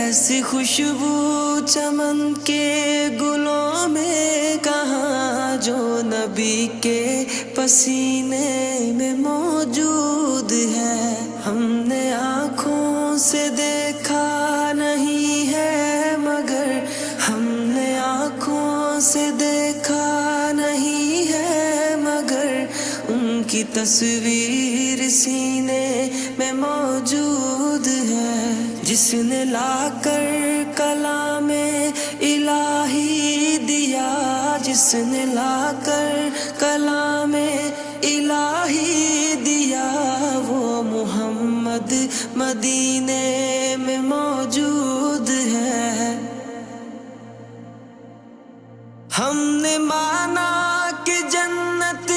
ایسی خوشبو چمن کے گلوں میں کہاں جو نبی کے پسینے میں موجود ہے. ہم نے آنکھوں سے دیکھا نہیں ہے مگر ہم نے آنکھوں سے دیکھا نہیں ہے مگر ان کی تصویر سینے میں موجود ہے. جس نے لا کر کلام الہی دیا، جس نے لا کر کلام الہی دیا، وہ محمد مدینے میں موجود ہے. ہم نے مانا کہ جنت